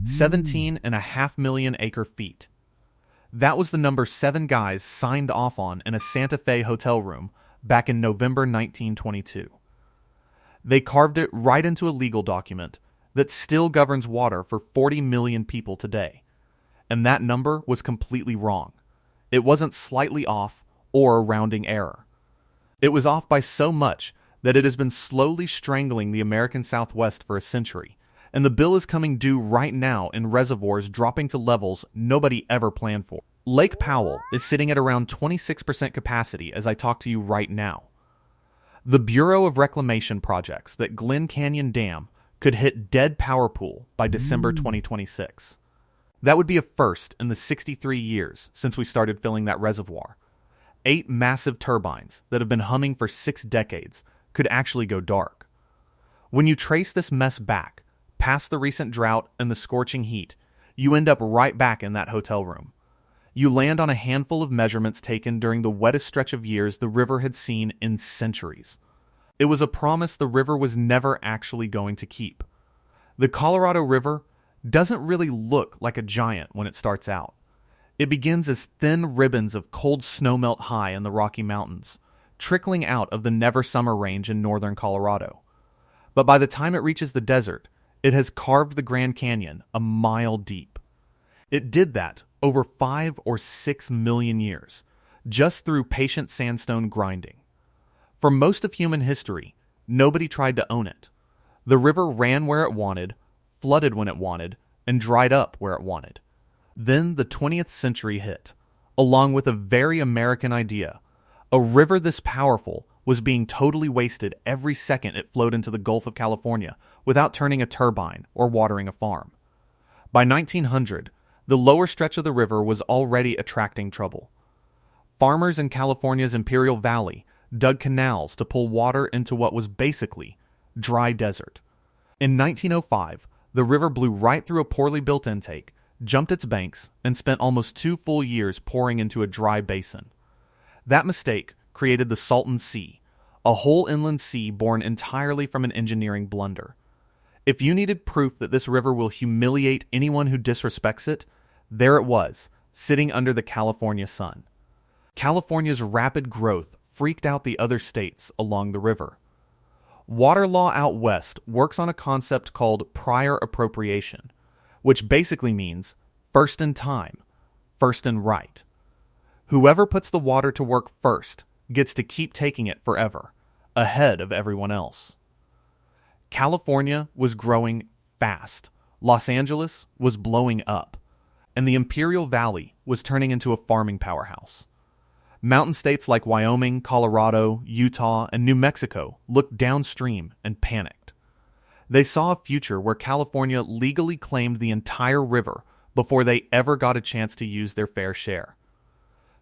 17.5 million acre-feet. That was the number 7 guys signed off on in a Santa Fe hotel room back in November 1922. They carved it right into a legal document that still governs water for 40 million people today. And that number was completely wrong. It wasn't slightly off or a rounding error. It was off by so much that it has been slowly strangling the American Southwest for a century, and the bill is coming due right now in reservoirs dropping to levels nobody ever planned for. Lake Powell is sitting at around 26% capacity as I talk to you right now. The Bureau of Reclamation projects that Glen Canyon Dam could hit dead power pool by December 2026. That would be a first in the 63 years since we started filling that reservoir. 8 massive turbines that have been humming for 6 decades could actually go dark. When you trace this mess back, past the recent drought and the scorching heat, you end up right back in that hotel room. You land on a handful of measurements taken during the wettest stretch of years the river had seen in centuries. It was a promise the river was never actually going to keep. The Colorado River doesn't really look like a giant when it starts out. It begins as thin ribbons of cold snowmelt high in the Rocky Mountains, trickling out of the Never Summer Range in northern Colorado. But by the time it reaches the desert, it has carved the Grand Canyon a mile deep. It did that over 5 or 6 million years, just through patient sandstone grinding. For most of human history, nobody tried to own it. The river ran where it wanted, flooded when it wanted, and dried up where it wanted. Then the 20th century hit, along with a very American idea. A river this powerful was being totally wasted every second it flowed into the Gulf of California without turning a turbine or watering a farm. By 1900, the lower stretch of the river was already attracting trouble. Farmers in California's Imperial Valley dug canals to pull water into what was basically dry desert. In 1905, the river blew right through a poorly built intake, jumped its banks, and spent almost 2 full years pouring into a dry basin. That mistake created the Salton Sea, a whole inland sea born entirely from an engineering blunder. If you needed proof that this river will humiliate anyone who disrespects it, there it was, sitting under the California sun. California's rapid growth freaked out the other states along the river. Water law out west works on a concept called prior appropriation, which basically means first in time, first in right. Whoever puts the water to work first gets to keep taking it forever, ahead of everyone else. California was growing fast. Los Angeles was blowing up, and the Imperial Valley was turning into a farming powerhouse. Mountain states like Wyoming, Colorado, Utah, and New Mexico looked downstream and panicked. They saw a future where California legally claimed the entire river before they ever got a chance to use their fair share.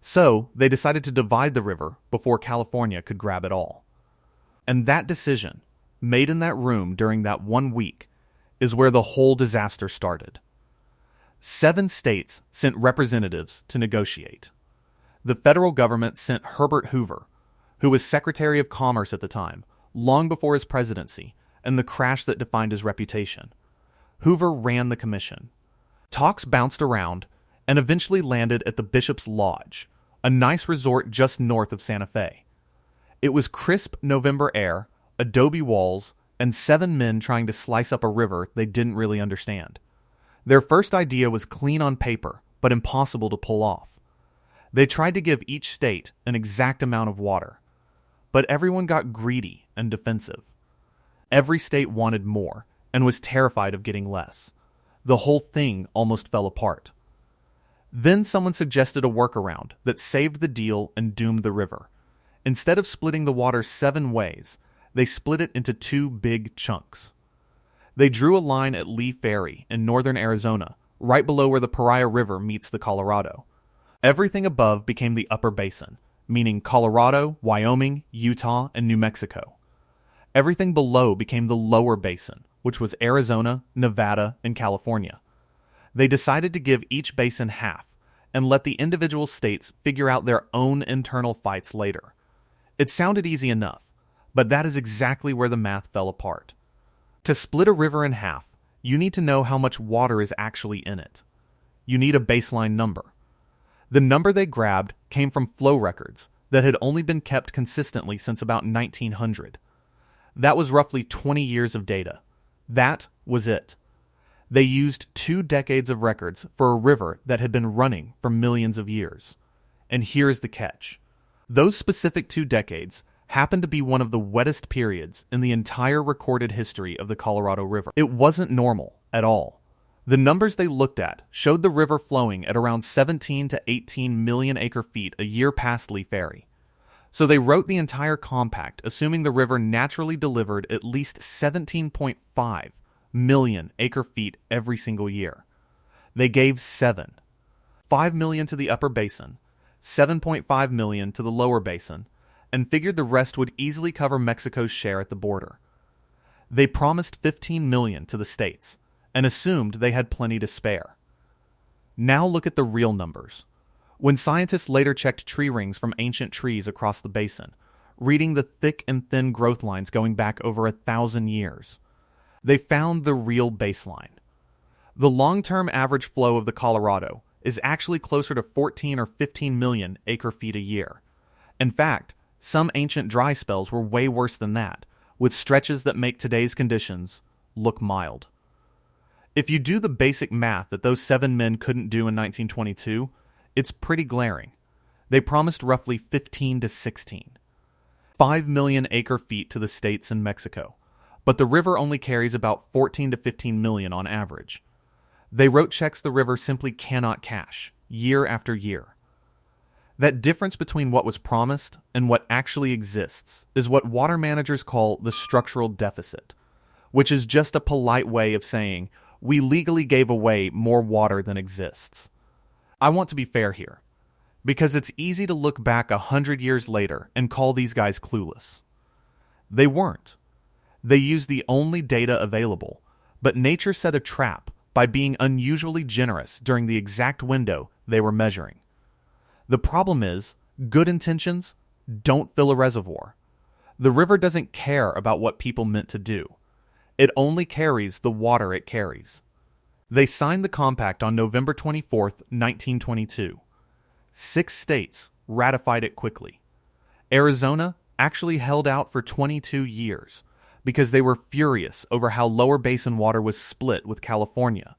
So, they decided to divide the river before California could grab it all. And that decision, made in that room during that 1 week, is where the whole disaster started. 7 states sent representatives to negotiate. The federal government sent Herbert Hoover, who was Secretary of Commerce at the time, long before his presidency and the crash that defined his reputation. Hoover ran the commission. Talks bounced around and eventually landed at the Bishop's Lodge, a nice resort just north of Santa Fe. It was crisp November air, adobe walls, and 7 men trying to slice up a river they didn't really understand. Their first idea was clean on paper, but impossible to pull off. They tried to give each state an exact amount of water, but everyone got greedy and defensive. Every state wanted more and was terrified of getting less. The whole thing almost fell apart. Then someone suggested a workaround that saved the deal and doomed the river. Instead of splitting the water 7 ways, they split it into 2 big chunks. They drew a line at Lee Ferry in northern Arizona, right below where the Paria River meets the Colorado. Everything above became the Upper Basin, meaning Colorado, Wyoming, Utah, and New Mexico. Everything below became the Lower Basin, which was Arizona, Nevada, and California. They decided to give each basin half and let the individual states figure out their own internal fights later. It sounded easy enough, but that is exactly where the math fell apart. To split a river in half, you need to know how much water is actually in it. You need a baseline number. The number they grabbed came from flow records that had only been kept consistently since about 1900. That was roughly 20 years of data. That was it. They used 2 decades of records for a river that had been running for millions of years. And here's the catch. Those specific 2 decades happened to be one of the wettest periods in the entire recorded history of the Colorado River. It wasn't normal at all. The numbers they looked at showed the river flowing at around 17 to 18 million acre-feet a year past Lee Ferry. So they wrote the entire compact assuming the river naturally delivered at least 17.5 million acre-feet every single year. They gave 7. 5 million to the Upper Basin, 7.5 million to the Lower Basin, and figured the rest would easily cover Mexico's share at the border. They promised 15 million to the states, and assumed they had plenty to spare. Now look at the real numbers. When scientists later checked tree rings from ancient trees across the basin, reading the thick and thin growth lines going back over 1,000 years, they found the real baseline. The long-term average flow of the Colorado is actually closer to 14 or 15 million acre-feet a year. In fact, some ancient dry spells were way worse than that, with stretches that make today's conditions look mild. If you do the basic math that those 7 men couldn't do in 1922, it's pretty glaring. They promised roughly 15 to 16. 5 million acre-feet to the states and Mexico, but the river only carries about 14 to 15 million on average. They wrote checks the river simply cannot cash, year after year. That difference between what was promised and what actually exists is what water managers call the structural deficit, which is just a polite way of saying we legally gave away more water than exists. I want to be fair here, because it's easy to look back 100 years later and call these guys clueless. They weren't. They used the only data available, but nature set a trap by being unusually generous during the exact window they were measuring. The problem is, good intentions don't fill a reservoir. The river doesn't care about what people meant to do. It only carries the water it carries. They signed the compact on November 24, 1922. 6 states ratified it quickly. Arizona actually held out for 22 years because they were furious over how Lower Basin water was split with California,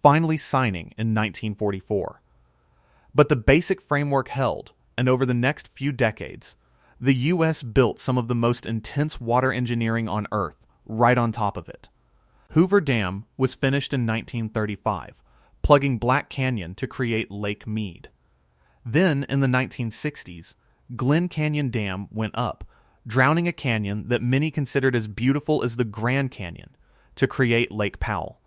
finally signing in 1944. But the basic framework held, and over the next few decades, the U.S. built some of the most intense water engineering on Earth right on top of it. Hoover Dam was finished in 1935, plugging Black Canyon to create Lake Mead. Then, in the 1960s, Glen Canyon Dam went up, drowning a canyon that many considered as beautiful as the Grand Canyon, to create Lake Powell.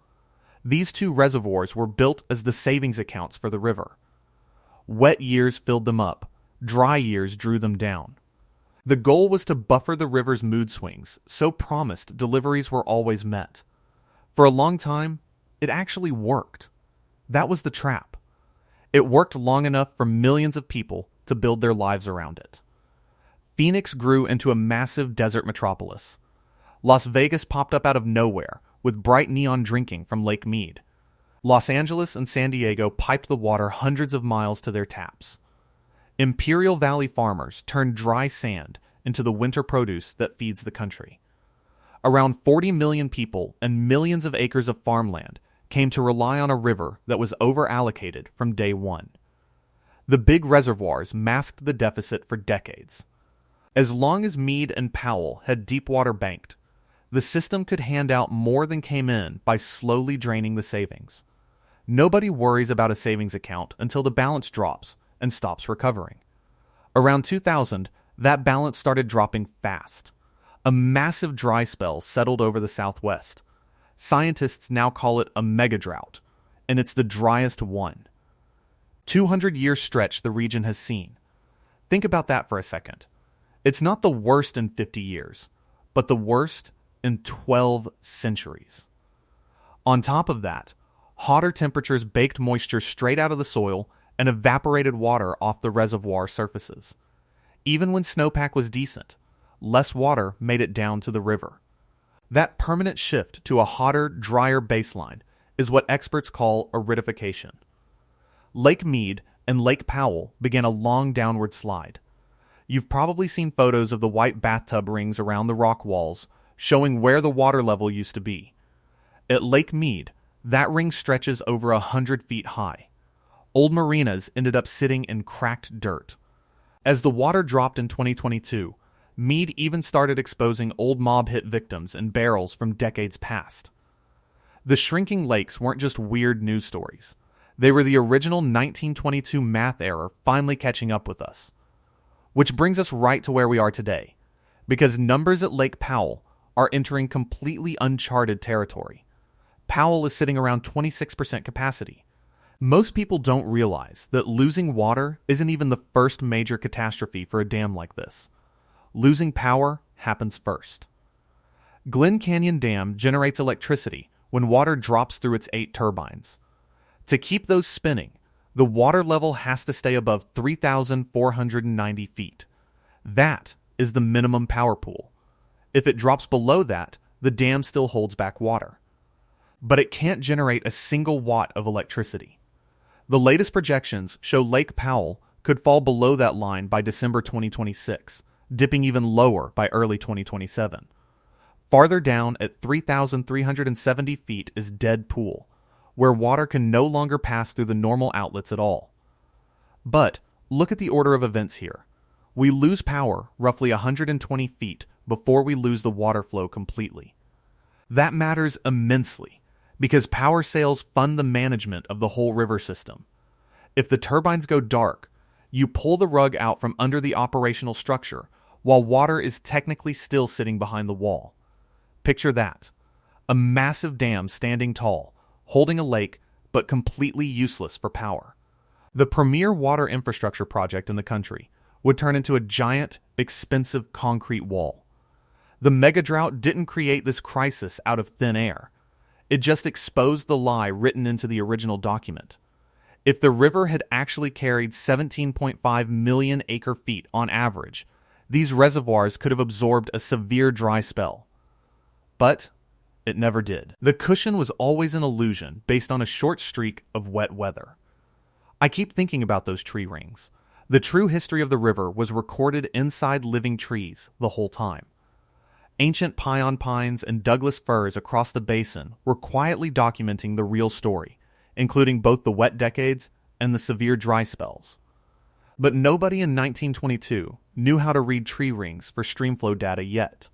These 2 reservoirs were built as the savings accounts for the river. Wet years filled them up, dry years drew them down. The goal was to buffer the river's mood swings, so promised deliveries were always met. For a long time, it actually worked. That was the trap. It worked long enough for millions of people to build their lives around it. Phoenix grew into a massive desert metropolis. Las Vegas popped up out of nowhere with bright neon drinking from Lake Mead. Los Angeles and San Diego piped the water hundreds of miles to their taps. Imperial Valley farmers turned dry sand into the winter produce that feeds the country. Around 40 million people and millions of acres of farmland came to rely on a river that was over-allocated from day one. The big reservoirs masked the deficit for decades. As long as Meade and Powell had deep water banked, the system could hand out more than came in by slowly draining the savings. Nobody worries about a savings account until the balance drops and stops recovering. Around 2000, that balance started dropping fast. A massive dry spell settled over the Southwest. Scientists now call it a mega-drought, and it's the driest one. 200-year stretch the region has seen. Think about that for a second. It's not the worst in 50 years, but the worst in 12 centuries. On top of that, hotter temperatures baked moisture straight out of the soil and evaporated water off the reservoir surfaces. Even when snowpack was decent, less water made it down to the river. That permanent shift to a hotter, drier baseline is what experts call aridification. Lake Mead and Lake Powell began a long downward slide. You've probably seen photos of the white bathtub rings around the rock walls showing where the water level used to be. At Lake Mead, that ring stretches over 100 feet high. Old marinas ended up sitting in cracked dirt. As the water dropped in 2022, Mead even started exposing old mob hit victims in barrels from decades past. The shrinking lakes weren't just weird news stories. They were the original 1922 math error finally catching up with us. Which brings us right to where we are today, because numbers at Lake Powell are entering completely uncharted territory. Powell is sitting around 26% capacity. Most people don't realize that losing water isn't even the first major catastrophe for a dam like this. Losing power happens first. Glen Canyon Dam generates electricity when water drops through its 8 turbines. To keep those spinning, the water level has to stay above 3,490 feet. That is the minimum power pool. If it drops below that, the dam still holds back water. But it can't generate a single watt of electricity. The latest projections show Lake Powell could fall below that line by December 2026, dipping even lower by early 2027. Farther down at 3,370 feet is Dead Pool, where water can no longer pass through the normal outlets at all. But look at the order of events here. We lose power roughly 120 feet before we lose the water flow completely. That matters immensely because power sales fund the management of the whole river system. If the turbines go dark, you pull the rug out from under the operational structure while water is technically still sitting behind the wall. Picture that. A massive dam standing tall, holding a lake, but completely useless for power. The premier water infrastructure project in the country would turn into a giant, expensive concrete wall. The mega-drought didn't create this crisis out of thin air. It just exposed the lie written into the original document. If the river had actually carried 17.5 million acre-feet on average, these reservoirs could have absorbed a severe dry spell. But it never did. The cushion was always an illusion based on a short streak of wet weather. I keep thinking about those tree rings. The true history of the river was recorded inside living trees the whole time. Ancient pion pines and Douglas firs across the basin were quietly documenting the real story, including both the wet decades and the severe dry spells. But nobody in 1922 knew how to read tree rings for streamflow data yet.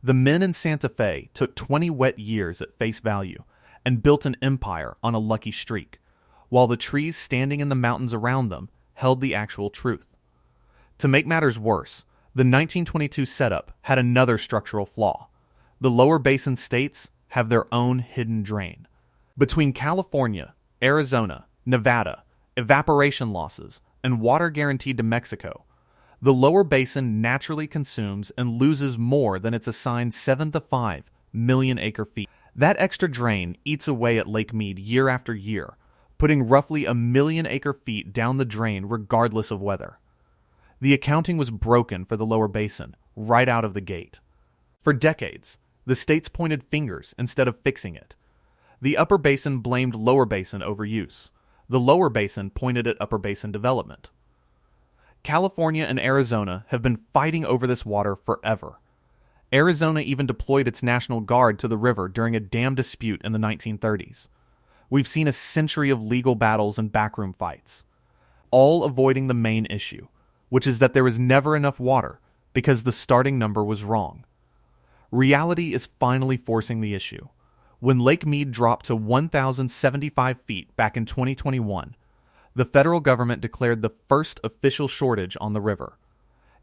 The men in Santa Fe took 20 wet years at face value and built an empire on a lucky streak, while the trees standing in the mountains around them held the actual truth. To make matters worse, the 1922 setup had another structural flaw. The Lower Basin states have their own hidden drain. Between California, Arizona, Nevada, evaporation losses, and water guaranteed to Mexico, the Lower Basin naturally consumes and loses more than its assigned 7 to 5 million acre-feet. That extra drain eats away at Lake Mead year after year, putting roughly 1 million acre-feet down the drain regardless of weather. The accounting was broken for the Lower Basin right out of the gate. For decades, the states pointed fingers instead of fixing it. The Upper Basin blamed Lower Basin overuse. The Lower Basin pointed at Upper Basin development. California and Arizona have been fighting over this water forever. Arizona even deployed its National Guard to the river during a dam dispute in the 1930s. We've seen a century of legal battles and backroom fights, all avoiding the main issue, which is that there was never enough water because the starting number was wrong. Reality is finally forcing the issue. When Lake Mead dropped to 1,075 feet back in 2021, the federal government declared the first official shortage on the river.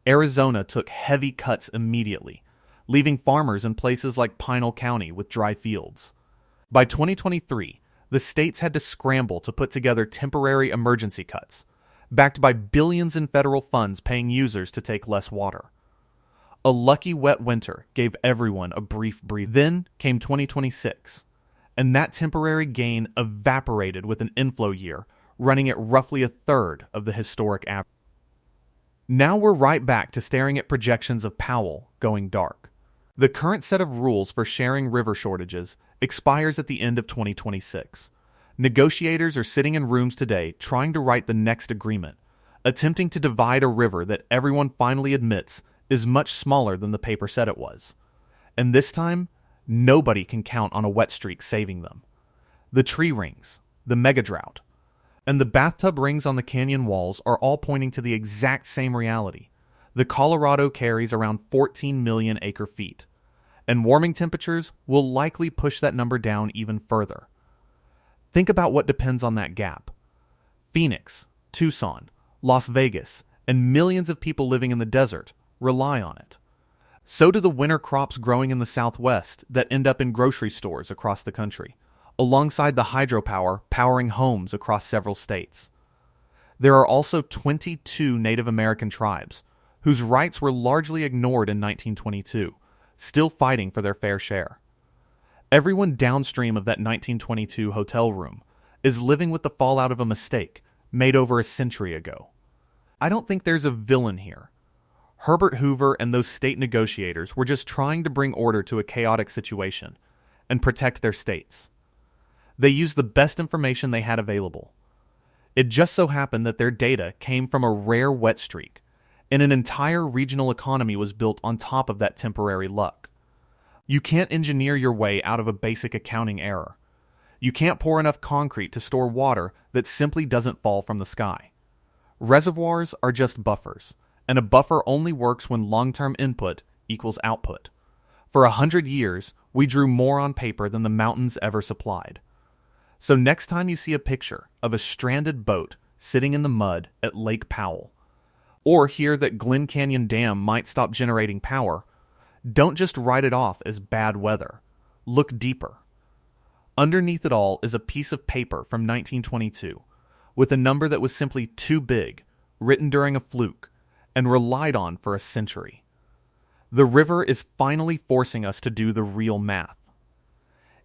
Arizona took heavy cuts immediately, leaving farmers in places like Pinal County with dry fields. By 2023, the states had to scramble to put together temporary emergency cuts, backed by billions in federal funds paying users to take less water. A lucky wet winter gave everyone a brief breather. Then came 2026, and that temporary gain evaporated with an inflow year running at roughly a third of the historic average. Now we're right back to staring at projections of Powell going dark. The current set of rules for sharing river shortages expires at the end of 2026. Negotiators are sitting in rooms today trying to write the next agreement, attempting to divide a river that everyone finally admits is much smaller than the paper said it was. And this time, nobody can count on a wet streak saving them. The tree rings, the Mega-drought, and the bathtub rings on the canyon walls are all pointing to the exact same reality. The Colorado carries around 14 million acre-feet, and warming temperatures will likely push that number down even further. Think about what depends on that gap. Phoenix, Tucson, Las Vegas, and millions of people living in the desert rely on it. So do the winter crops growing in the Southwest that end up in grocery stores across the country, alongside the hydropower powering homes across several states. There are also 22 Native American tribes whose rights were largely ignored in 1922, still fighting for their fair share. Everyone downstream of that 1922 hotel room is living with the fallout of a mistake made over a century ago. I don't think there's a villain here. Herbert Hoover and those state negotiators were just trying to bring order to a chaotic situation and protect their states. They used the best information they had available. It just so happened that their data came from a rare wet streak, and an entire regional economy was built on top of that temporary luck. You can't engineer your way out of a basic accounting error. You can't pour enough concrete to store water that simply doesn't fall from the sky. Reservoirs are just buffers, and a buffer only works when long-term input equals output. For 100 years, we drew more on paper than the mountains ever supplied. So next time you see a picture of a stranded boat sitting in the mud at Lake Powell, or hear that Glen Canyon Dam might stop generating power, don't just write it off as bad weather. Look deeper. Underneath it all is a piece of paper from 1922 with a number that was simply too big, written during a fluke, and relied on for a century. The river is finally forcing us to do the real math.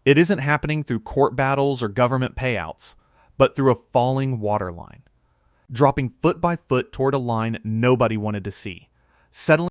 It isn't happening through court battles or government payouts, but through a falling water line, dropping foot by foot toward a line nobody wanted to see, settling